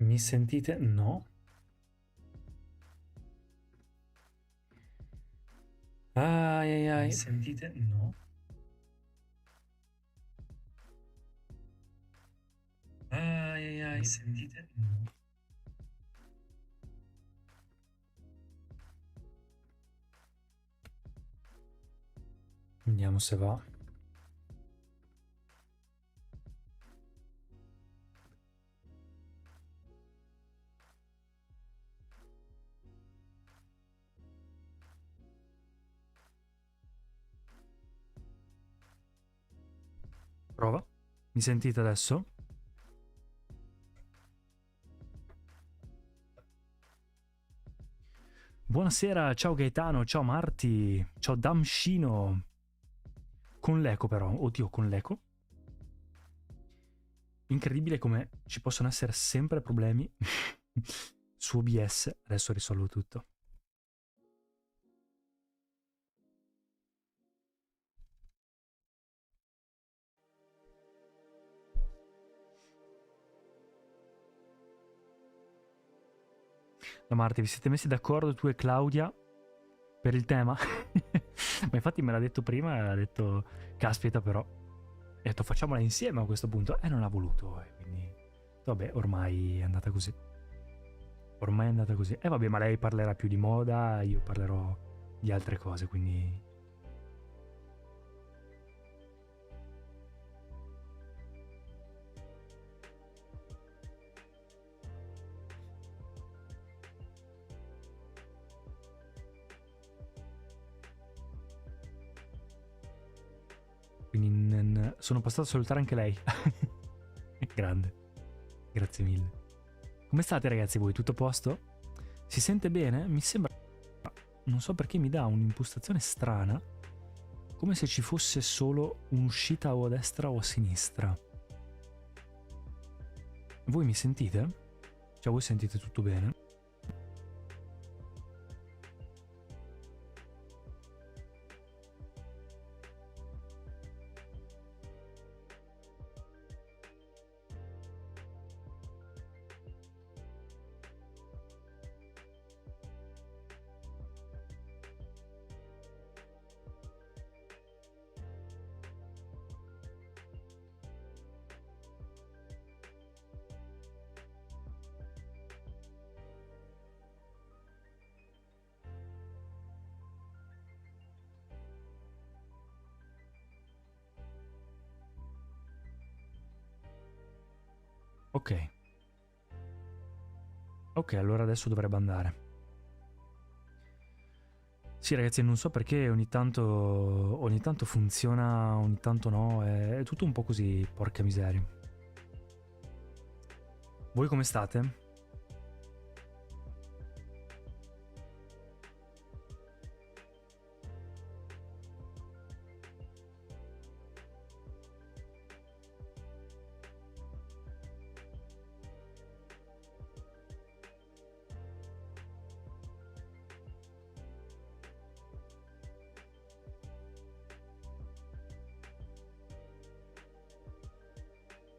Mi sentite? No. Ai ai ai. Mi sentite? No. Ai ai ai. Mi sentite? No. Vediamo se va. Prova. Mi sentite adesso? Buonasera, ciao Gaetano, ciao Marti, ciao Damshino. Con l'eco però, oddio, con l'eco. Incredibile come ci possono essere sempre problemi su OBS. Adesso risolvo tutto. No, Marti, vi siete messi d'accordo tu e Claudia per il tema? Ma infatti me l'ha detto prima e ha detto, caspita però. E ha detto facciamola insieme a questo punto. E non ha voluto, quindi... Vabbè, ormai è andata così. Ormai è andata così. E vabbè, ma lei parlerà più di moda, io parlerò di altre cose, quindi... Quindi sono passato a salutare anche lei. Grande. Grazie mille. Come state ragazzi voi? Tutto a posto? Si sente bene? Mi sembra... Non so perché mi dà un'impostazione strana. Come se ci fosse solo un'uscita o a destra o a sinistra. Voi mi sentite? Cioè voi sentite tutto bene? Ok. Ok, allora adesso dovrebbe andare. Sì ragazzi, non so perché ogni tanto funziona, ogni tanto no, è tutto un po' così, porca miseria. Voi come state?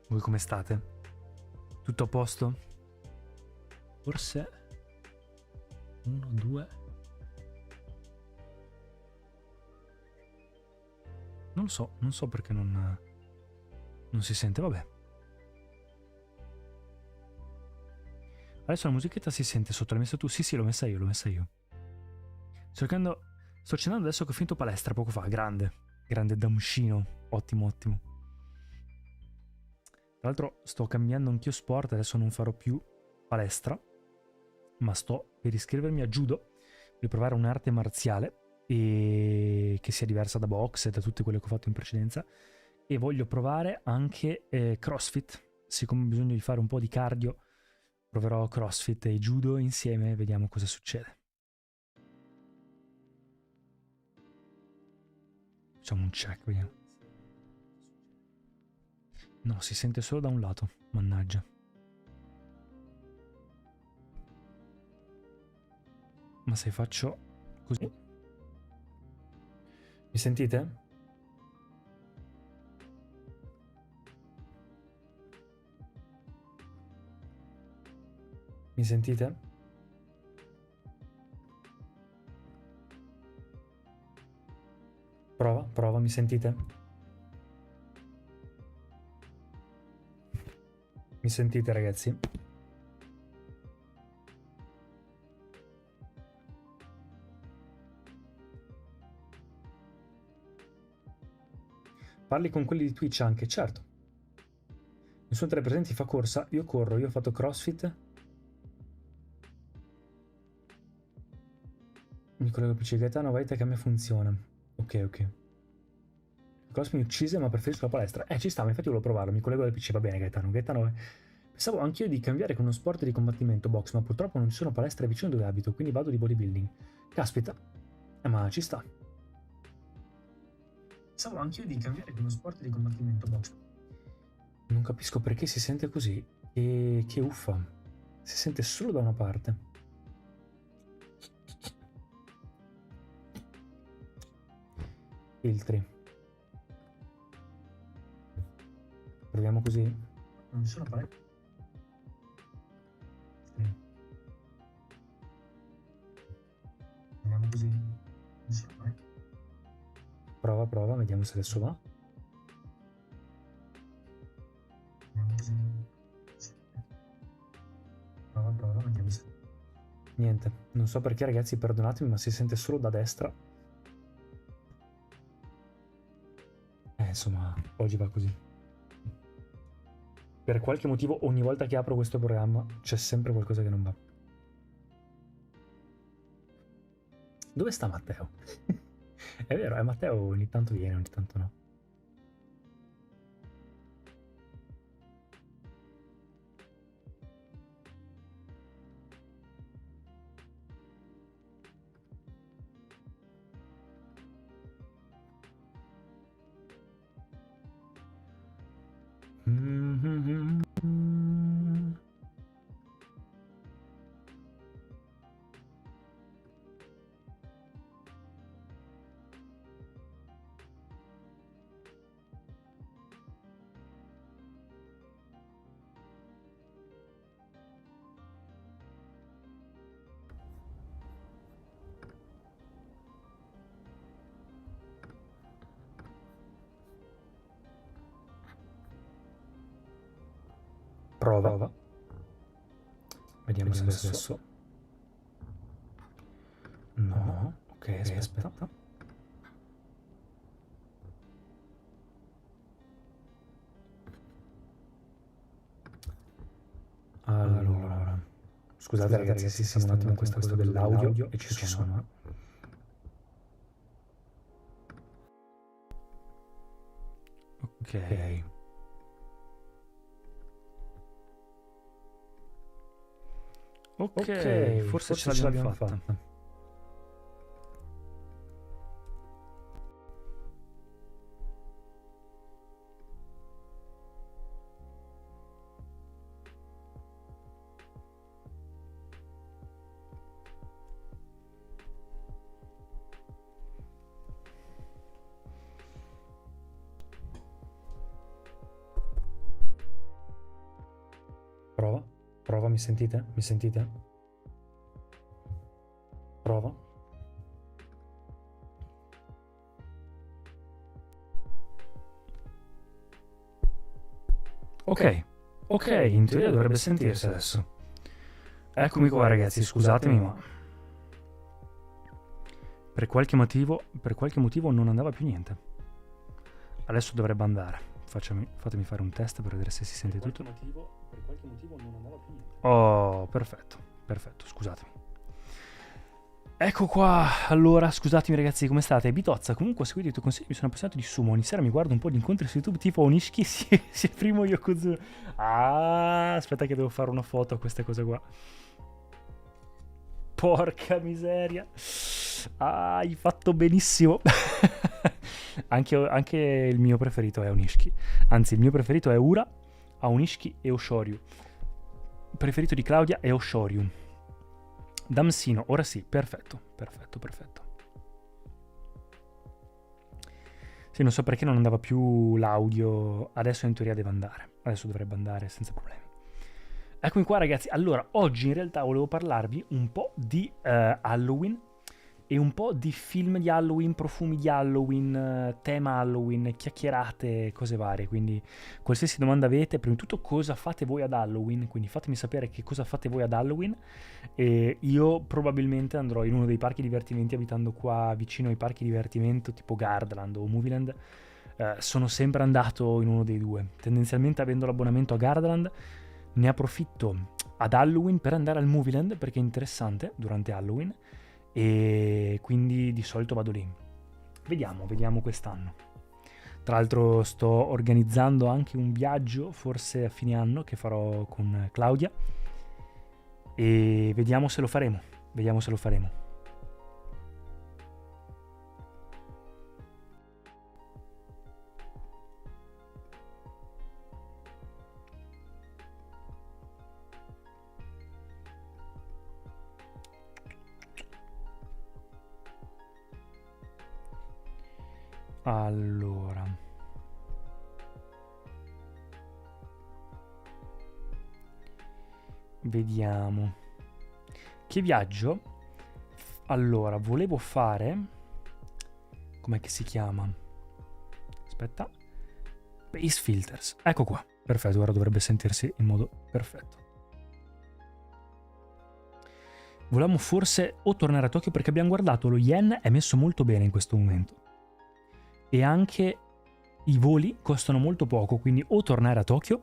Voi come state? Tutto a posto? Forse... Uno, due... non so perché non si sente, vabbè. Adesso la musichetta si sente sotto, l'hai messa tu? Sì, sì, l'ho messa io, l'ho messa io. Sto cenando adesso che ho finito palestra poco fa, grande. Grande damscino, ottimo, ottimo. Tra l'altro sto cambiando anch'io sport, adesso non farò più palestra, ma sto per iscrivermi a judo, per provare un'arte marziale e che sia diversa da box e da tutte quelle che ho fatto in precedenza, e voglio provare anche CrossFit, siccome ho bisogno di fare un po' di cardio, proverò CrossFit e judo insieme e vediamo cosa succede. Facciamo un check, vediamo. No, si sente solo da un lato, mannaggia. Ma se faccio così... Mi sentite? Mi sentite? Prova, mi sentite? Mi sentite, ragazzi? Parli con quelli di Twitch anche, certo. Nessuno tra i presenti fa corsa, io corro, io ho fatto CrossFit. Mi collego al PC Gaetano, vai te che a me funziona. Ok. Il cross mi uccise, ma preferisco la palestra. Ci sta, ma infatti volevo provarlo, mi collego al PC, va bene Gaetano. Pensavo anch'io di cambiare con uno sport di combattimento, box, ma purtroppo non ci sono palestre vicino dove abito, quindi vado di bodybuilding. Caspita. Ma ci sta. Pensavo anch'io di cambiare con uno sport di combattimento, box. Non capisco perché si sente così. Che uffa. Si sente solo da una parte. Filtri. Proviamo così. Non ci sono palestre. Proviamo così. Non ci sono palestre. Prova, vediamo se adesso va. Prova, vediamo se... Niente, non so perché ragazzi, perdonatemi, ma si sente solo da destra. Insomma, oggi va così. Per qualche motivo, ogni volta che apro questo programma, c'è sempre qualcosa che non va. Dove sta Matteo? È vero, Matteo ogni tanto viene, ogni tanto no. Prova. Vediamo se adesso... No. Ok, aspetta. Allora... Scusate ragazzi, siamo un attimo in questa cosa dell'audio e ci sono. Ok. Ok, forse ce l'abbiamo fatta. Prova, mi sentite? Mi sentite? Prova. Ok, in teoria dovrebbe sentirsi adesso. Eccomi qua ragazzi, scusatemi ma... Per qualche motivo non andava più niente. Adesso dovrebbe andare. Fatemi fare un test per vedere se si sente tutto. Per qualche motivo non andava più niente. Oh, perfetto, scusatemi. Ecco qua, allora, scusatemi ragazzi, come state? Bitozza, comunque ho seguito i tuoi consigli, mi sono appassionato di sumo. Ogni sera mi guardo un po' di incontri su YouTube tipo Onishiki si primo Yokozuna. Ah, aspetta che devo fare una foto a queste cose qua. Porca miseria. Hai fatto benissimo. Anche il mio preferito è Onishiki. Anzi, il mio preferito è Ura, Aonishiki e Oshoryu. Preferito di Claudia è Oshoryu. Damsino, ora sì, perfetto. Sì, non so perché non andava più l'audio, adesso in teoria deve andare. Adesso dovrebbe andare senza problemi. Eccomi qua ragazzi, allora oggi in realtà volevo parlarvi un po' di Halloween e un po' di film di Halloween, profumi di Halloween, tema Halloween, chiacchierate, cose varie, quindi qualsiasi domanda avete, prima di tutto cosa fate voi ad Halloween, quindi fatemi sapere che cosa fate voi ad Halloween e io probabilmente andrò in uno dei parchi divertimenti abitando qua vicino ai parchi divertimento tipo Gardaland o Movieland. Sono sempre andato in uno dei due, tendenzialmente avendo l'abbonamento a Gardaland ne approfitto ad Halloween per andare al Movieland perché è interessante durante Halloween e quindi di solito vado lì. Vediamo quest'anno. Tra l'altro sto organizzando anche un viaggio, forse a fine anno, che farò con Claudia e vediamo se lo faremo. Allora, vediamo. Che viaggio? Allora, volevo fare... Com'è che si chiama? Aspetta. Space Filters. Ecco qua. Perfetto, ora dovrebbe sentirsi in modo perfetto. Volevamo forse o tornare a Tokyo perché abbiamo guardato lo yen è messo molto bene in questo momento. E anche i voli costano molto poco, quindi o tornare a Tokyo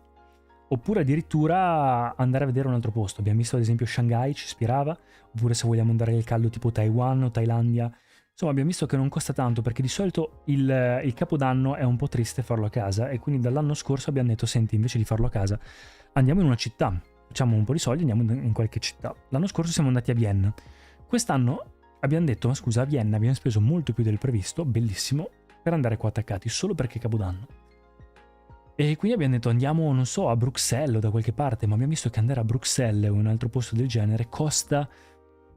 oppure addirittura andare a vedere un altro posto. Abbiamo visto ad esempio Shanghai, ci ispirava, oppure se vogliamo andare nel caldo tipo Taiwan o Thailandia. Insomma abbiamo visto che non costa tanto perché di solito il Capodanno è un po' triste farlo a casa e quindi dall'anno scorso abbiamo detto senti invece di farlo a casa andiamo in una città, facciamo un po' di soldi, andiamo in qualche città. L'anno scorso siamo andati a Vienna, quest'anno abbiamo detto ma scusa a Vienna abbiamo speso molto più del previsto, bellissimo, per andare qua attaccati solo perché è Capodanno. E quindi abbiamo detto andiamo, non so, a Bruxelles o da qualche parte, ma abbiamo visto che andare a Bruxelles o in un altro posto del genere costa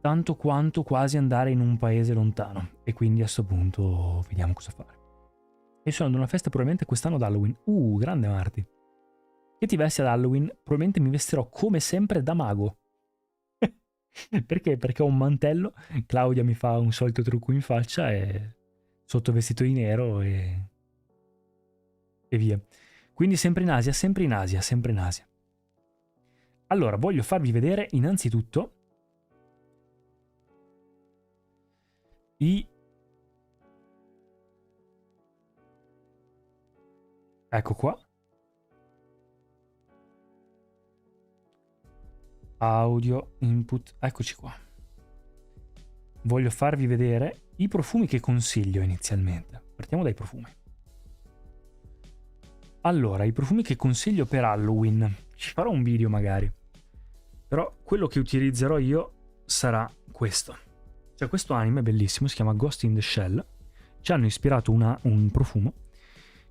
tanto quanto quasi andare in un paese lontano. E quindi a sto punto vediamo cosa fare. E sono ad una festa probabilmente quest'anno ad Halloween. Grande Marti. Che ti vesti ad Halloween? Probabilmente mi vestirò come sempre da mago. Perché? Perché ho un mantello, Claudia mi fa un solito trucco in faccia e sotto vestito di nero e via. Quindi sempre in Asia. Allora, voglio farvi vedere innanzitutto ecco qua. Audio, input, eccoci qua. Voglio farvi vedere i profumi che consiglio inizialmente. Partiamo dai profumi. Allora, i profumi che consiglio per Halloween. Ci farò un video magari. Però quello che utilizzerò io sarà questo. Cioè questo anime bellissimo, si chiama Ghost in the Shell. Ci hanno ispirato un profumo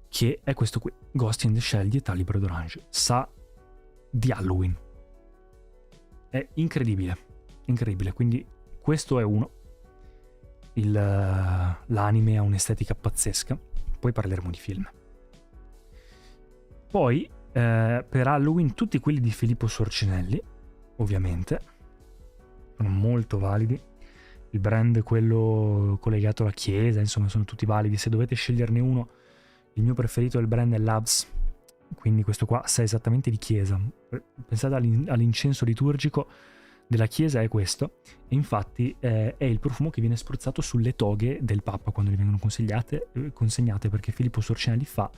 che è questo qui. Ghost in the Shell di Età Libero d'Orange. Sa di Halloween. È incredibile. Incredibile. Quindi questo è uno. L'anime ha un'estetica pazzesca. Poi parleremo di film. Poi per Halloween tutti quelli di Filippo Sorcinelli, ovviamente, sono molto validi. Il brand è quello collegato alla chiesa, insomma sono tutti validi. Se dovete sceglierne uno, il mio preferito del brand è Labs, quindi questo qua sa esattamente di chiesa. Pensate all'incenso liturgico della chiesa, è questo, e infatti è il profumo che viene spruzzato sulle toghe del Papa quando gli vengono consegnate, perché Filippo Sorcinelli fa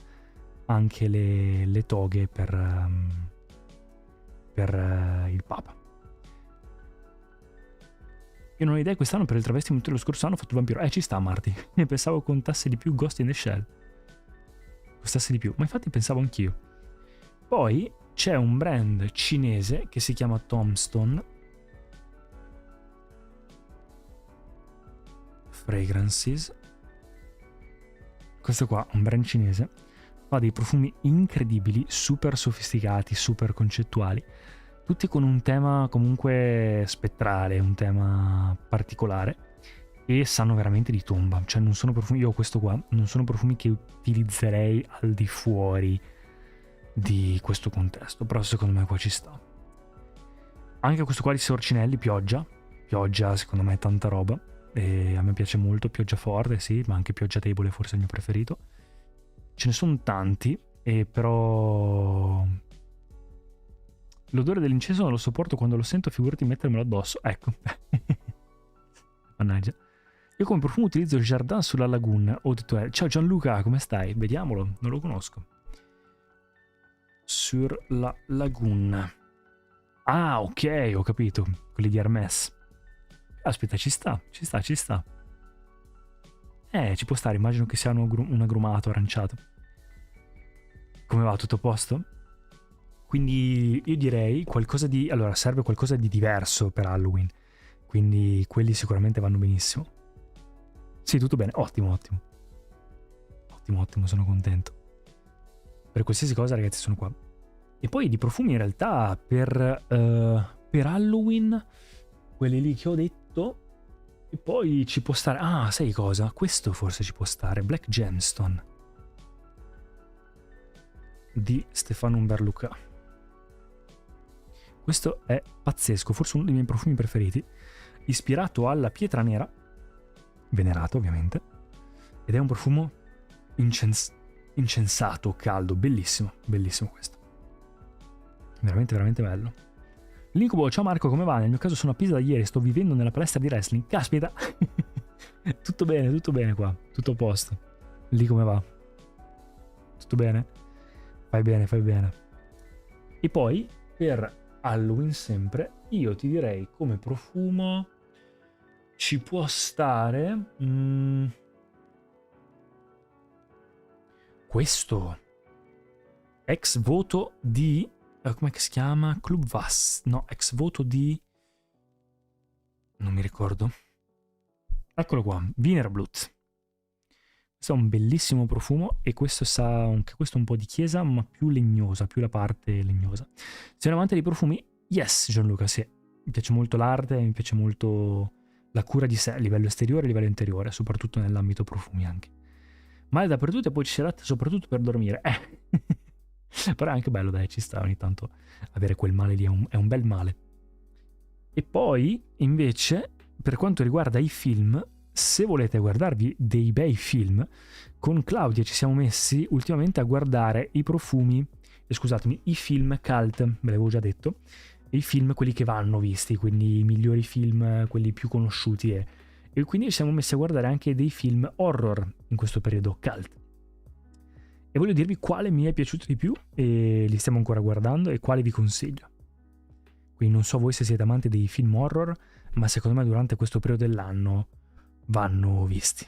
anche le toghe per il Papa. Io non ho idea, quest'anno per il travestimento dello scorso anno ho fatto il vampiro. Ci sta Marti, ne pensavo contasse di più Ghost in the Shell. Costasse di più, ma infatti pensavo anch'io. Poi c'è un brand cinese che si chiama Tombstone Fragrances. Questo qua, un brand cinese, fa dei profumi incredibili, super sofisticati, super concettuali, tutti con un tema comunque spettrale, un tema particolare, e sanno veramente di tomba. Cioè non sono profumi, io ho questo qua, non sono profumi che utilizzerei al di fuori di questo contesto, però secondo me qua ci sta. Anche questo qua di Sorcinelli, Pioggia. Pioggia secondo me è tanta roba. E a me piace molto, Pioggia forte, sì, ma anche Pioggia debole forse è il mio preferito. Ce ne sono tanti, e però l'odore dell'incenso non lo sopporto, quando lo sento figurati mettermelo addosso. Ecco. Mannaggia. Io come profumo utilizzo il Jardin sulla Laguna. Ho detto, ciao Gianluca, come stai? Vediamolo, non lo conosco. Sur la Laguna. Ah, ok, ho capito. Quelli di Hermès. Aspetta, ci sta. Ci può stare, immagino che sia un agrumato aranciato. Come va, tutto a posto? Quindi io direi qualcosa di... Allora, serve qualcosa di diverso per Halloween. Quindi quelli sicuramente vanno benissimo. Sì, tutto bene. Ottimo. Ottimo, sono contento. Per qualsiasi cosa, ragazzi, sono qua. E poi di profumi in realtà per Halloween, quelli lì che ho detto, e poi ci può stare... Ah, sai cosa? Questo forse ci può stare. Black Gemstone di Stefano Umberluca. Questo è pazzesco, forse uno dei miei profumi preferiti, ispirato alla pietra nera, venerato ovviamente, ed è un profumo incensato, caldo, bellissimo questo. Veramente bello. L'incubo, ciao Marco, come va? Nel mio caso sono a Pisa da ieri, sto vivendo nella palestra di wrestling. Caspita! Tutto bene qua, tutto a posto. Lì come va? Tutto bene? Fai bene. E poi, per Halloween sempre, io ti direi come profumo ci può stare... questo. Ex voto di... come si chiama? Club Vas. No, ex voto di... non mi ricordo. Eccolo qua, Wienerblut. Questo è un bellissimo profumo e questo sa anche questo un po' di chiesa, ma più legnosa, più la parte legnosa. Sei un amante dei profumi? Yes, Gianluca, sì. Mi piace molto l'arte, mi piace molto la cura di sé a livello esteriore e a livello interiore, soprattutto nell'ambito profumi anche. Male dappertutto e poi ci si adatta soprattutto per dormire. Però è anche bello, dai, ci sta ogni tanto avere quel male lì, è un bel male. E poi, invece, per quanto riguarda i film, se volete guardarvi dei bei film, con Claudia ci siamo messi ultimamente a guardare i profumi, scusatemi, i film cult, ve l'avevo già detto, i film quelli che vanno visti, quindi i migliori film, quelli più conosciuti, e quindi ci siamo messi a guardare anche dei film horror in questo periodo cult. E voglio dirvi quale mi è piaciuto di più, e li stiamo ancora guardando, e quale vi consiglio. Quindi non so voi se siete amanti dei film horror, ma secondo me durante questo periodo dell'anno vanno visti.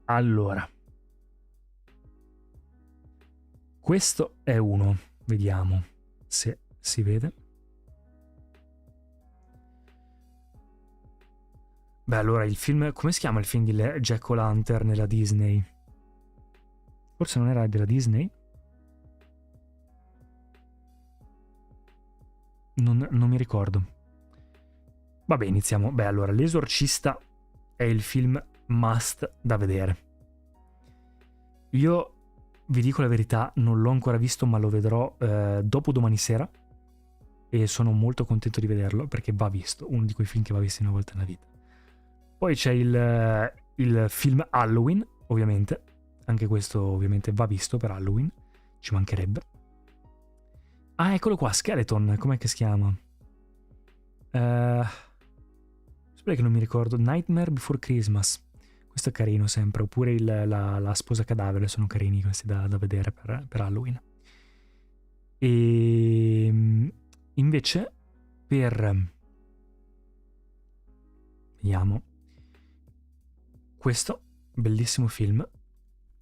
Allora, questo è uno, vediamo se si vede. Beh, allora il film, come si chiama il film di Jack O'Lantern nella Disney? Forse non era della Disney? Non mi ricordo. Vabbè, iniziamo. Beh, allora, L'Esorcista è il film must da vedere. Io vi dico la verità, non l'ho ancora visto, ma lo vedrò dopo domani sera e sono molto contento di vederlo perché va visto, uno di quei film che va visto una volta nella vita. Poi c'è il film Halloween, ovviamente, anche questo ovviamente va visto per Halloween, ci mancherebbe. Ah, eccolo qua, Skeleton, com'è che si chiama? Spero che non mi ricordo. Nightmare Before Christmas. Questo è carino sempre. Oppure la sposa cadavere sono carini questi da vedere per Halloween. E invece vediamo. Questo, bellissimo film.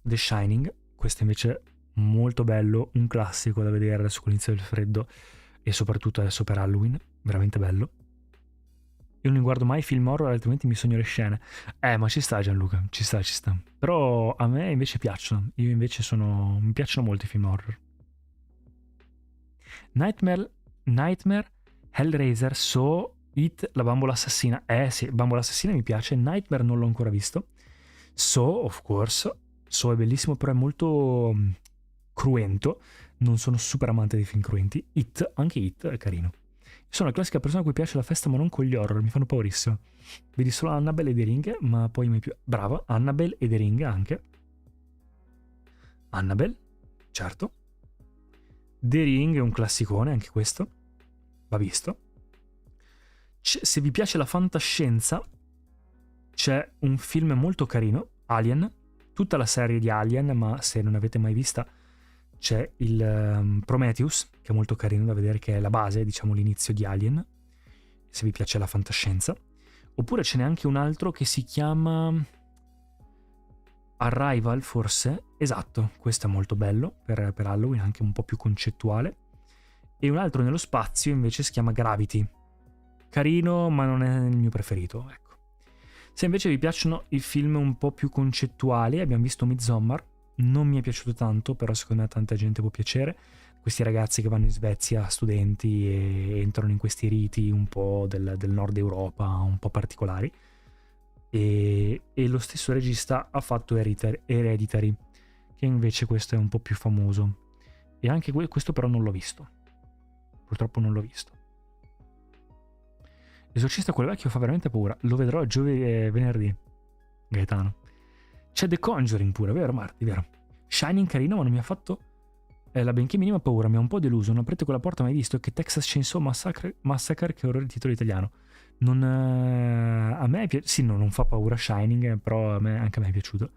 The Shining. Questo invece molto bello. Un classico da vedere adesso con l'inizio del freddo. E soprattutto adesso per Halloween. Veramente bello. Io non guardo mai film horror, altrimenti mi sogno le scene. Ma ci sta Gianluca, ci sta. Però a me invece piacciono. Io invece mi piacciono molto i film horror. Nightmare, Hellraiser, So, It, La bambola assassina. Sì, Bambola assassina mi piace. Nightmare non l'ho ancora visto. So, of course. So è bellissimo, però è molto cruento. Non sono super amante dei film cruenti. Anche It è carino. Sono la classica persona a cui piace la festa ma non con gli horror, mi fanno paurissimo. Vedi solo Annabelle e The Ring, ma poi mai più... Brava, Annabelle e The Ring anche. Annabelle, certo. The Ring è un classicone, anche questo. Va visto. Se vi piace la fantascienza, c'è un film molto carino, Alien. Tutta la serie di Alien, ma se non avete mai vista, c'è il Prometheus, che è molto carino da vedere, che è la base, diciamo l'inizio di Alien, se vi piace la fantascienza. Oppure ce n'è anche un altro che si chiama Arrival, forse. Esatto, questo è molto bello per Halloween, anche un po' più concettuale. E un altro nello spazio invece si chiama Gravity. Carino, ma non è il mio preferito, ecco. Se invece vi piacciono i film un po' più concettuali, abbiamo visto Midsommar, non mi è piaciuto tanto, però secondo me a tanta gente può piacere. Questi ragazzi che vanno in Svezia, studenti, e entrano in questi riti un po' del nord Europa, un po' particolari. E lo stesso regista ha fatto Hereditary, che invece questo è un po' più famoso. E anche questo però non l'ho visto. Purtroppo non l'ho visto. L'esorcista quello vecchio fa veramente paura. Lo vedrò venerdì. Gaetano. C'è The Conjuring pure, vero Marti? Vero. Shining carino, ma non mi ha fatto la benché minima paura. Mi ha un po' deluso. Non aprite quella porta mai visto. Che Texas Chainsaw Massacre, che orrore il titolo italiano. Non, a me sì, no, non fa paura Shining, però anche a me è piaciuto.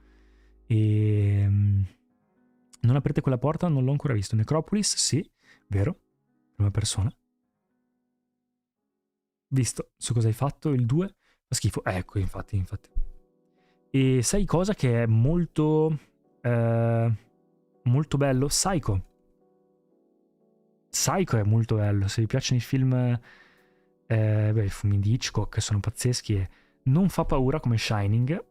E non aprite quella porta, non l'ho ancora visto. Necropolis, sì, vero. Prima persona. Visto su cosa hai fatto, il 2 fa schifo. Ecco, infatti. E sai cosa che è molto molto bello? Psycho è molto bello. Se vi piacciono i film i film di Hitchcock sono pazzeschi e non fa paura come Shining.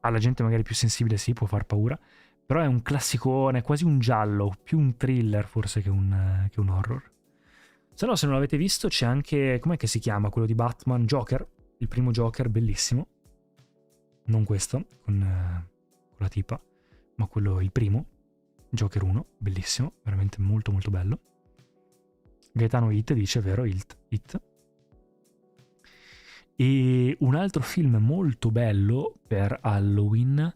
Alla gente magari più sensibile sì, può far paura, però è un classicone, quasi un giallo, più un thriller forse che un horror. Se no, se non l'avete visto, c'è anche, com'è che si chiama, quello di Batman, Joker, il primo Joker, bellissimo. Non questo, con la tipa, ma il primo, Joker 1, bellissimo, veramente molto molto bello. Gaetano Hit dice, vero, Hit. E un altro film molto bello per Halloween,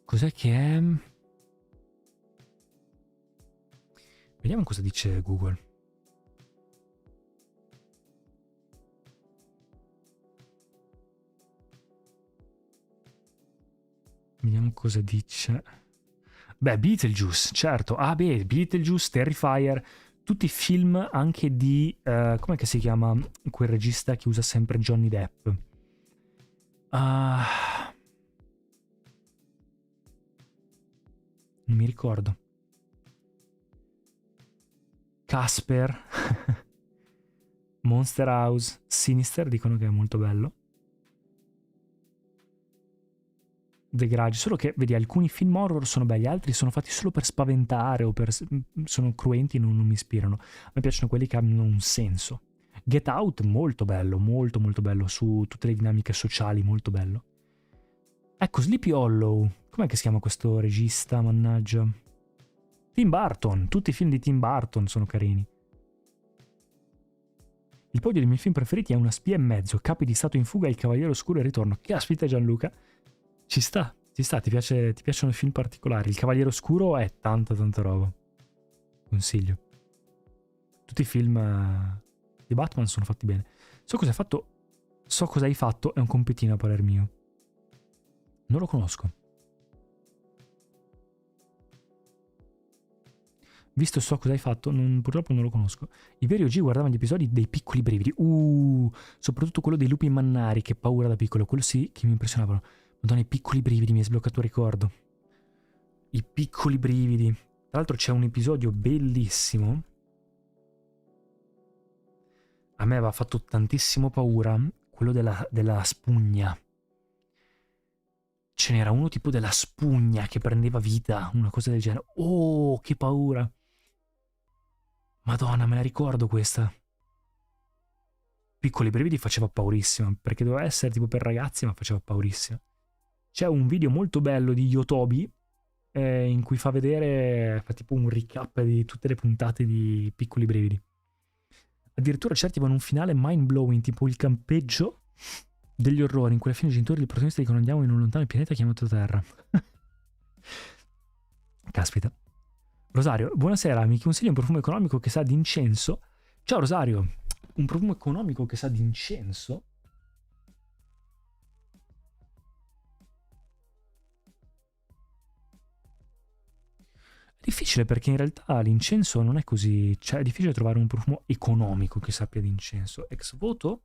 cos'è che è? Vediamo cosa dice Google. Vediamo cosa dice. Beh, Beetlejuice, certo. Ah, beh, Beetlejuice, Terrifier, tutti film anche di... com'è che si chiama quel regista che usa sempre Johnny Depp? Non mi ricordo. Casper, Monster House, Sinister, dicono che è molto bello. The Grudge, solo che vedi alcuni film horror sono belli, altri sono fatti solo per spaventare o sono cruenti e non mi ispirano. A me piacciono quelli che hanno un senso. Get Out molto bello, molto molto bello, su tutte le dinamiche sociali, molto bello. Ecco, Sleepy Hollow, com'è che si chiama questo regista, mannaggia? Tim Burton, tutti i film di Tim Burton sono carini. Il podio dei miei film preferiti è Una spia e mezzo, Capi di Stato in fuga e Il Cavaliere Oscuro e il Ritorno. Caspita Gianluca, ci sta, ti piacciono i film particolari. Il Cavaliere Oscuro è tanta roba. Consiglio. Tutti i film di Batman sono fatti bene. So cosa hai fatto, è un compitino a parer mio. Non lo conosco. Visto So cosa hai fatto, purtroppo non lo conosco. I veri OG guardavano gli episodi dei Piccoli Brividi. Soprattutto quello dei lupi mannari, che paura da piccolo. Quello sì che mi impressionavano. Madonna, i Piccoli Brividi, mi hai sbloccato il ricordo. I Piccoli Brividi. Tra l'altro c'è un episodio bellissimo. A me aveva fatto tantissimo paura quello della spugna. Ce n'era uno tipo della spugna che prendeva vita, una cosa del genere. Oh, che paura. Madonna, me la ricordo questa. Piccoli Brividi faceva paurissima, perché doveva essere tipo per ragazzi, ma faceva paurissima. C'è un video molto bello di Yotobi in cui fa tipo un recap di tutte le puntate di Piccoli Brividi. Addirittura certi vanno un finale mind-blowing, tipo il campeggio degli orrori, in cui alla fine i genitori del protagonista dicono andiamo in un lontano pianeta chiamato Terra. Caspita. Rosario, buonasera, mi consigli un profumo economico che sa di incenso? Ciao Rosario, un profumo economico che sa di incenso? È difficile perché in realtà l'incenso non è così... Cioè è difficile trovare un profumo economico che sappia di incenso. Ex voto?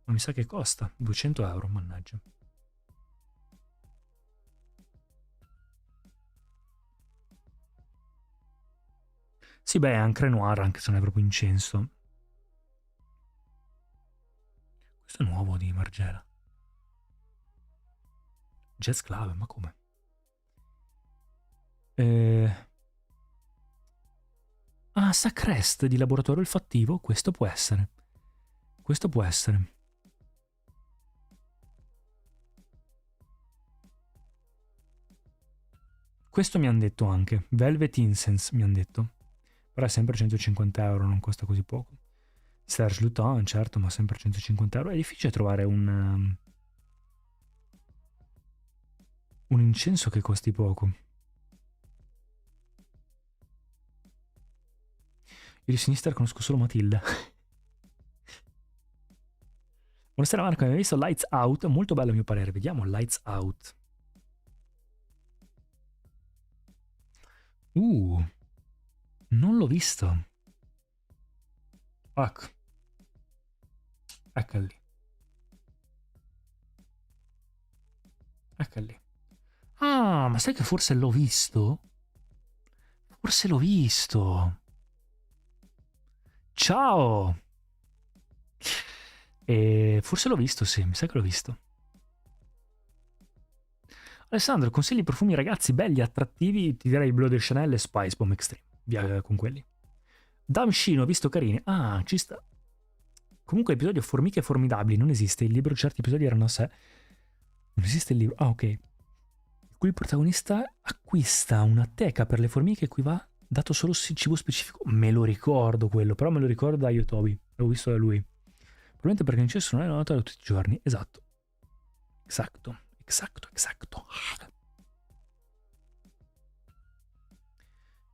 Ma mi sa che costa 200 euro, mannaggia. Sì, beh, è Ancre Noir, anche se non è proprio incenso. Questo è nuovo di Margiela. Jazz Club, ma come? Ah, Sacrest di Laboratorio Olfattivo? Questo può essere. Questo può essere. Questo mi hanno detto anche. Velvet Incense mi hanno detto. Però è sempre 150 euro, non costa così poco. Serge Luton, certo, ma sempre 150 euro. È difficile trovare un incenso che costi poco. Io di sinistra conosco solo Matilda. Buonasera Marco, hai visto Lights Out? Molto bello a mio parere. Vediamo Lights Out. Non l'ho visto. Ecco. Ecco lì. Ecco lì. Ah, ma sai che forse l'ho visto? Forse l'ho visto. Ciao! E forse l'ho visto, sì, mi sa che l'ho visto. Alessandro, consigli profumi ragazzi belli, attrattivi? Ti direi Bleu de Chanel e Spice Bomb Extreme. Via con quelli. Damscino, visto carini. Ah, ci sta. Comunque l'episodio Formiche Formidabili non esiste. Il libro, certi episodi erano a sé. Non esiste il libro. Ah, ok. In cui il protagonista acquista una teca per le formiche a cui va dato solo cibo specifico. Me lo ricordo quello, però me lo ricordo da Yotobi. L'ho visto da lui. Probabilmente perché l'incesso non è notato tutti i giorni. Esatto. Esatto.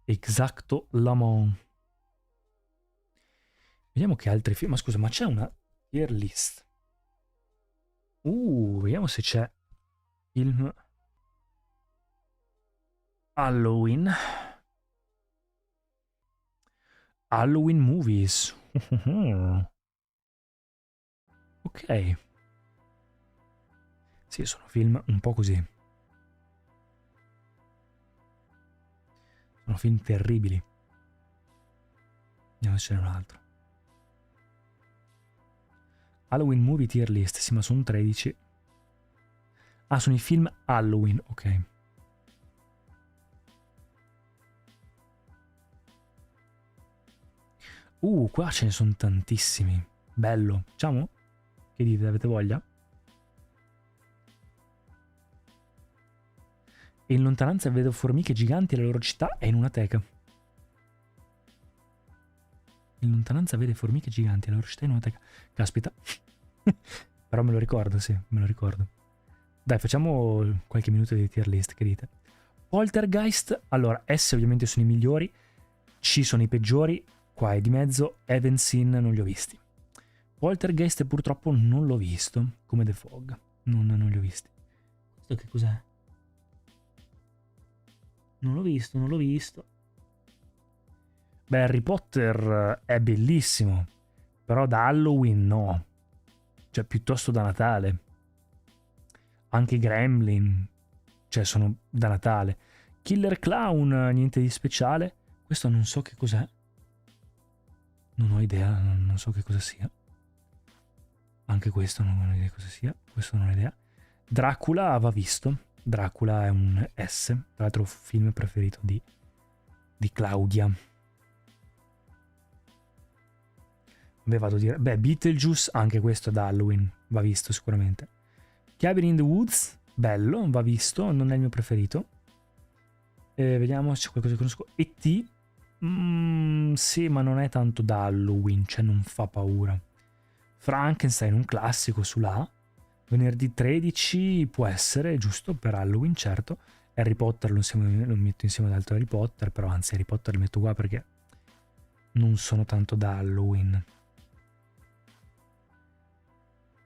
Exacto Lamont. Vediamo che altri film. Ma scusa, ma c'è una tier list? Vediamo se c'è film Halloween. Halloween movies. Ok. Sì, sono film un po' così. Sono film terribili. Vediamo se c'è un altro. Halloween movie tier list. Sì, ma sono 13. Ah, sono i film Halloween. Ok. Qua ce ne sono tantissimi. Bello. Facciamo? Che dite? Avete voglia? E in lontananza vedo formiche giganti e la loro città è in una teca. In lontananza vede formiche giganti e la loro città è in una teca. Caspita. Però me lo ricordo, sì, me lo ricordo. Dai, facciamo qualche minuto di tier list, che dite? Poltergeist, allora, S ovviamente sono i migliori, C sono i peggiori, qua è di mezzo, Heaven Sin non li ho visti. Poltergeist purtroppo non l'ho visto, come The Fog, non li ho visti. Questo che cos'è? Non l'ho visto. Beh, Harry Potter è bellissimo, però da Halloween no, cioè piuttosto da Natale. Anche Gremlin, cioè sono da Natale. Killer Clown, niente di speciale. Questo non so che cos'è. Non ho idea, non so che cosa sia. Anche questo non ho idea cosa sia. Questo non ho idea. Dracula va visto. Dracula è un S. Tra l'altro film preferito di Claudia. Beh, vado a dire... Beh, Beetlejuice, anche questo è da Halloween. Va visto sicuramente. Cabin in the Woods, bello, va visto. Non è il mio preferito. Vediamo se c'è qualcosa che conosco. E.T. Sì, ma non è tanto da Halloween, cioè non fa paura. Frankenstein, un classico sulla. Venerdì 13 può essere, giusto, per Halloween, certo. Harry Potter lo metto insieme ad altro Harry Potter, però anzi Harry Potter li metto qua perché non sono tanto da Halloween.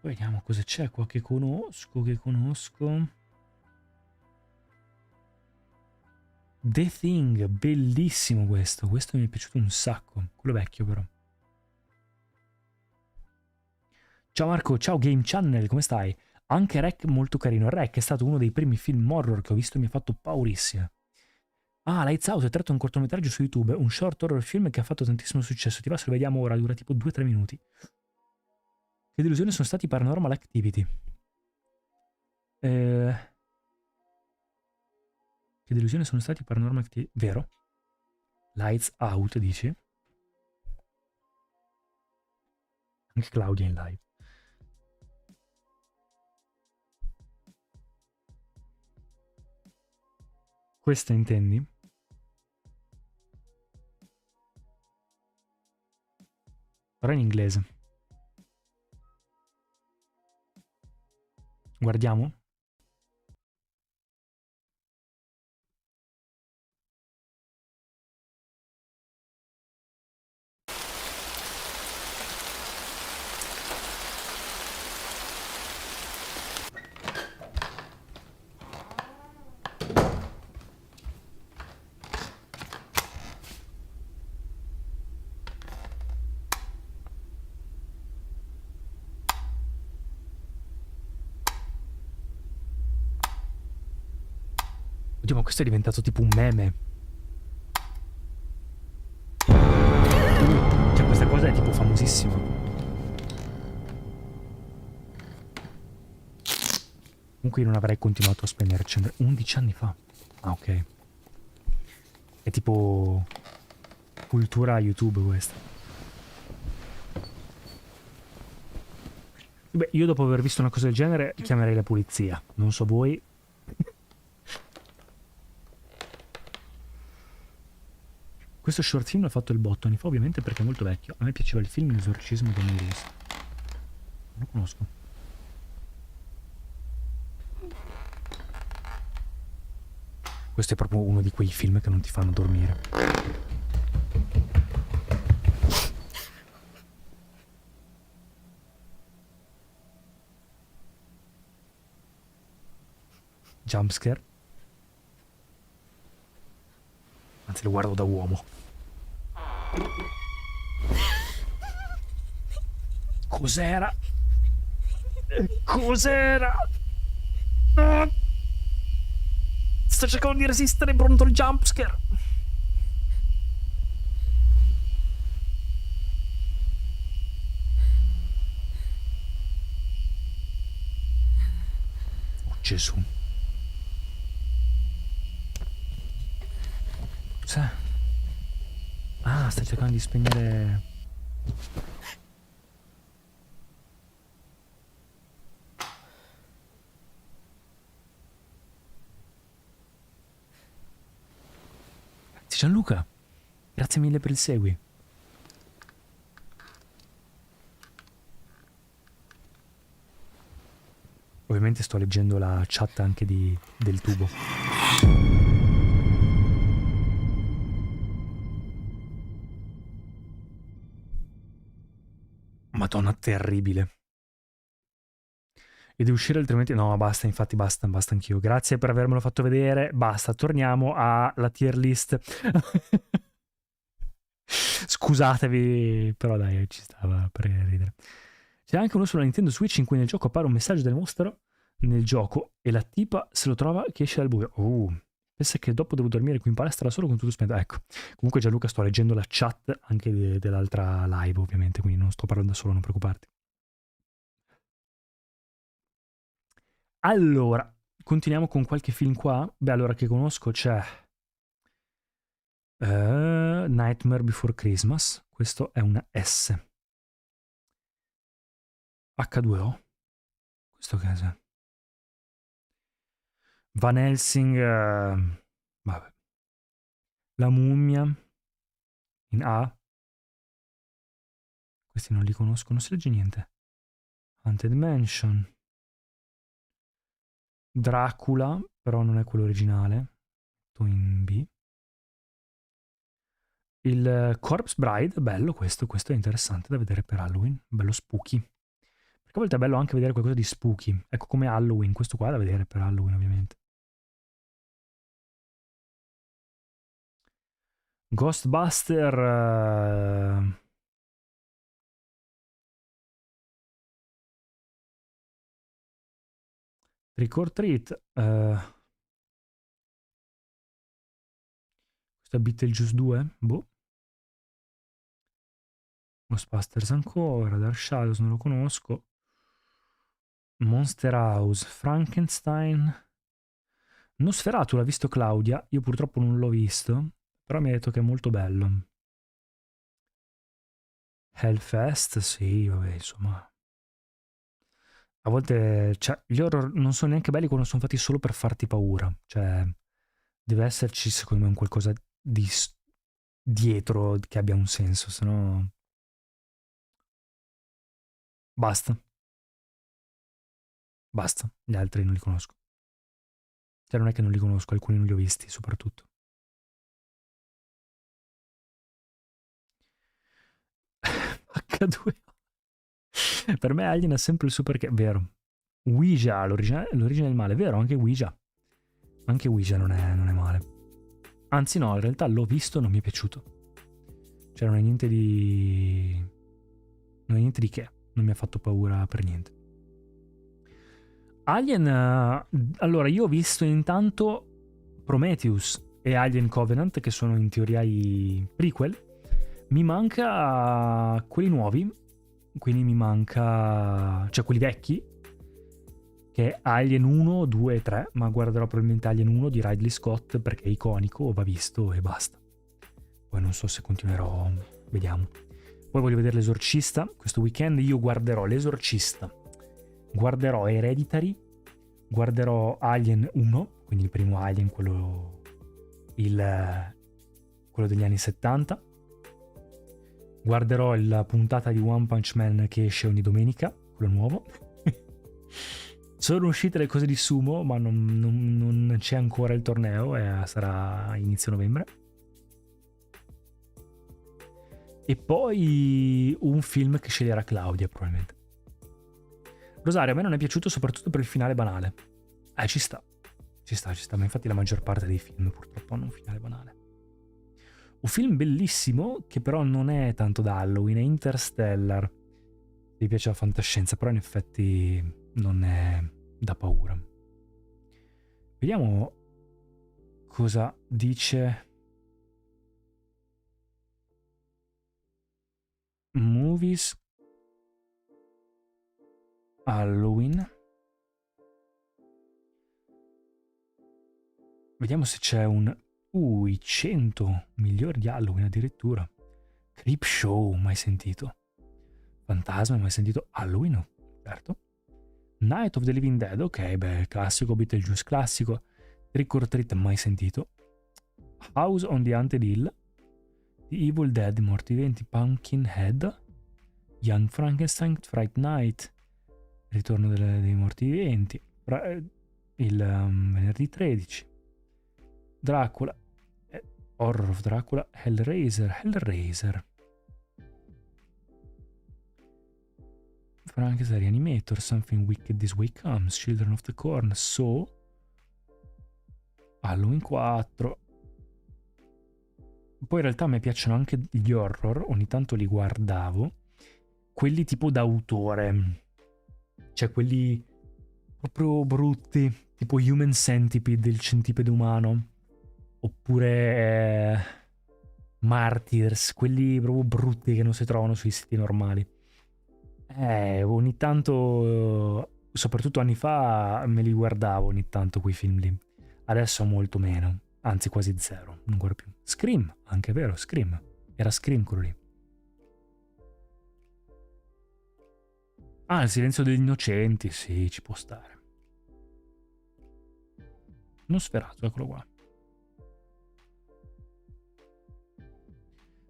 Poi vediamo cosa c'è qua che conosco. The Thing, bellissimo questo mi è piaciuto un sacco, quello vecchio però. Ciao Marco, ciao Game Channel, come stai? Anche Rec molto carino, Rec è stato uno dei primi film horror che ho visto e mi ha fatto paurissimo. Ah, Lights Out è tratto un cortometraggio su YouTube, un short horror film che ha fatto tantissimo successo, ti va se lo vediamo ora, dura tipo 2-3 minuti. Che delusione sono stati Paranormal Activity. Che delusione sono stati Paranormal Activity, vero? Lights Out, dici? Anche Claudia in live. Questa intendi? Però in inglese. Guardiamo? Oddio, ma questo è diventato tipo un meme. Cioè, questa cosa è tipo famosissima. Comunque io non avrei continuato a spendere 11 anni fa. Ah, ok. È tipo cultura YouTube questa. Beh, io dopo aver visto una cosa del genere chiamerei la polizia. Non so voi. Questo short film l'ha fatto il botto anni fa, ovviamente perché è molto vecchio. A me piaceva il film L'esorcismo di Emily Rose. Non lo conosco. Questo è proprio uno di quei film che non ti fanno dormire. Jumpscare. Anzi, lo guardo da uomo. Cos'era? Cos'era? Ah! Sto cercando di resistere pronto al jumpscare. Oh Gesù. Cos'è? Ah, stai cercando di spegnere. Grazie Gianluca. Grazie mille per il segui. Ovviamente sto leggendo la chat anche del tubo. Madonna, terribile. E devo uscire altrimenti. No, basta, infatti, basta anch'io. Grazie per avermelo fatto vedere. Basta, torniamo alla tier list. Scusatevi, però dai, ci stava per ridere. C'è anche uno sulla Nintendo Switch in cui nel gioco appare un messaggio del mostro nel gioco e la tipa se lo trova che esce dal buio. Pensa che dopo devo dormire qui in palestra da solo con tutto spento. Ecco, comunque Gianluca sto leggendo la chat anche dell'altra live ovviamente, quindi non sto parlando da solo, non preoccuparti. Allora, continuiamo con qualche film qua. Beh, allora che conosco c'è Nightmare Before Christmas. Questo è una S. H2O. Questo che è? Van Helsing. Vabbè. La mummia. In A. Questi non li conosco, non si legge niente. Haunted Mansion. Dracula, però non è quello originale. In B. Il Corpse Bride, bello questo è interessante da vedere per Halloween, bello spooky. Perché a volte è bello anche vedere qualcosa di spooky. Ecco come Halloween, questo qua è da vedere per Halloween ovviamente. Ghostbuster... Trick or Treat. Questo è Beetlejuice 2? Boh. Ghostbusters ancora, Dark Shadows non lo conosco. Monster House, Frankenstein. Nosferatu l'ha visto Claudia, io purtroppo non l'ho visto, però mi ha detto che è molto bello. Hellfest, sì, vabbè, insomma. A volte, cioè, gli horror non sono neanche belli quando sono fatti solo per farti paura. Cioè, deve esserci, secondo me, un qualcosa di dietro che abbia un senso, se no... Basta, basta. Gli altri non li conosco. Cioè, non è che non li conosco, alcuni non li ho visti, soprattutto. H2O. Per me Alien è sempre il super che... Vero. Ouija, l'origine del male. Vero, anche Ouija. Anche Ouija non è male. Anzi no, in realtà l'ho visto e non mi è piaciuto. Cioè non è niente di... Non è niente di che. Non mi ha fatto paura per niente. Alien... allora, io ho visto intanto Prometheus e Alien Covenant, che sono in teoria i prequel. Mi manca quelli nuovi. Quindi mi manca... Cioè quelli vecchi. Che è Alien 1, 2 e 3. Ma guarderò probabilmente Alien 1 di Ridley Scott perché è iconico, va visto e basta. Poi non so se continuerò, vediamo. Poi voglio vedere L'Esorcista. Questo weekend io guarderò L'Esorcista, guarderò Hereditary, guarderò Alien 1, quindi il primo Alien, quello degli anni 70. Guarderò la puntata di One Punch Man che esce ogni domenica, quello nuovo. Sono uscite le cose di Sumo, ma non c'è ancora il torneo, sarà inizio novembre. E poi un film che sceglierà Claudia, probabilmente. Rosario, a me non è piaciuto soprattutto per il finale banale. Ci sta, ma infatti la maggior parte dei film purtroppo hanno un finale banale. Un film bellissimo, che però non è tanto da Halloween, è Interstellar. Mi piace la fantascienza, però in effetti non è da paura. Vediamo cosa dice... Movies Halloween. Vediamo se c'è un... i 100 migliori di Halloween addirittura. Creepshow, mai sentito. Fantasma, mai sentito. Halloween, certo. Night of the Living Dead, ok, beh, classico, Beetlejuice classico. Trick or Treat, mai sentito. House on the Haunted Hill. The Evil Dead, Morti Viventi, Pumpkinhead. Young Frankenstein, Fright Night. Ritorno dei Morti Viventi. Il venerdì 13. Dracula. Horror of Dracula. Hellraiser. Frankenstein Reanimator. Something Wicked This Way Comes. Children of the Corn. So. Halloween 4. Poi in realtà a me piacciono anche gli horror. Ogni tanto li guardavo. Quelli tipo d'autore. Cioè quelli proprio brutti. Tipo Human Centipede, il centipede umano. Oppure Martyrs, quelli proprio brutti che non si trovano sui siti normali. Ogni tanto, soprattutto anni fa, me li guardavo ogni tanto quei film lì. Adesso molto meno, anzi quasi zero, non guardo più. Scream, anche vero, Scream. Era Scream quello lì. Il silenzio degli innocenti, sì, ci può stare. Nosferatu, eccolo qua.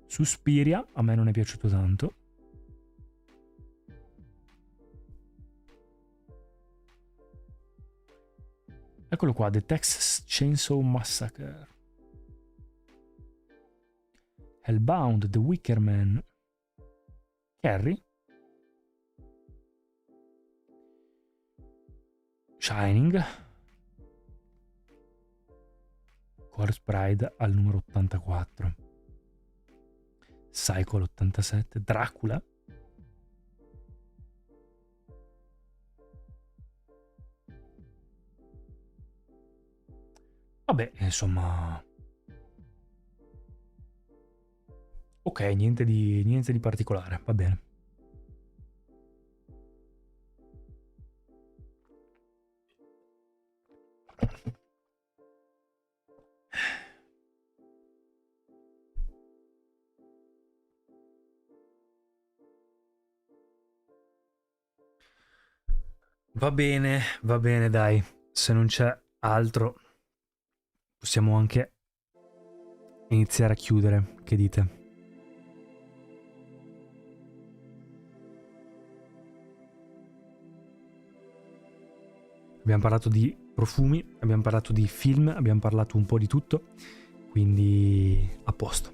Suspiria, a me non è piaciuto tanto. Eccolo qua, The Texas Chainsaw Massacre. Hellbound, The Wicker Man. Carrie. Shining. Corpse Bride al numero 84. Psycho l'87. Dracula. Vabbè, insomma... Ok, niente di particolare, va bene. Va bene, dai. Se non c'è altro, possiamo anche iniziare a chiudere. Che dite? Abbiamo parlato di profumi, abbiamo parlato di film, abbiamo parlato un po' di tutto, quindi a posto.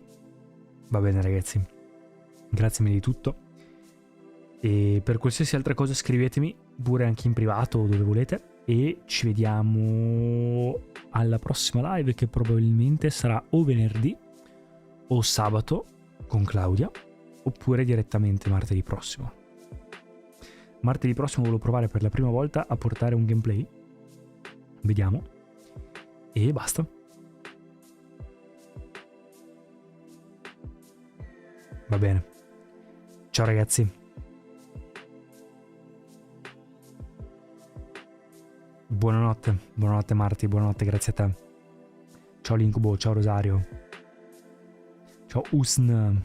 Va bene ragazzi, grazie mille di tutto. E per qualsiasi altra cosa scrivetemi pure anche in privato o dove volete. E ci vediamo alla prossima live, che probabilmente sarà o venerdì o sabato con Claudia, oppure direttamente martedì prossimo. Martedì prossimo volevo provare per la prima volta a portare un gameplay. Vediamo. E basta. Va bene. Ciao ragazzi. Buonanotte Marti, buonanotte, grazie a te. Ciao Lincubo, ciao Rosario. Ciao Usn.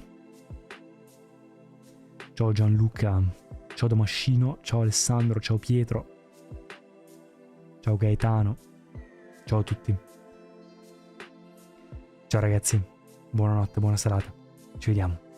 Ciao Gianluca. Ciao Damascino, ciao Alessandro, ciao Pietro. Ciao Gaetano. Ciao a tutti. Ciao ragazzi. Buonanotte, buona serata. Ci vediamo.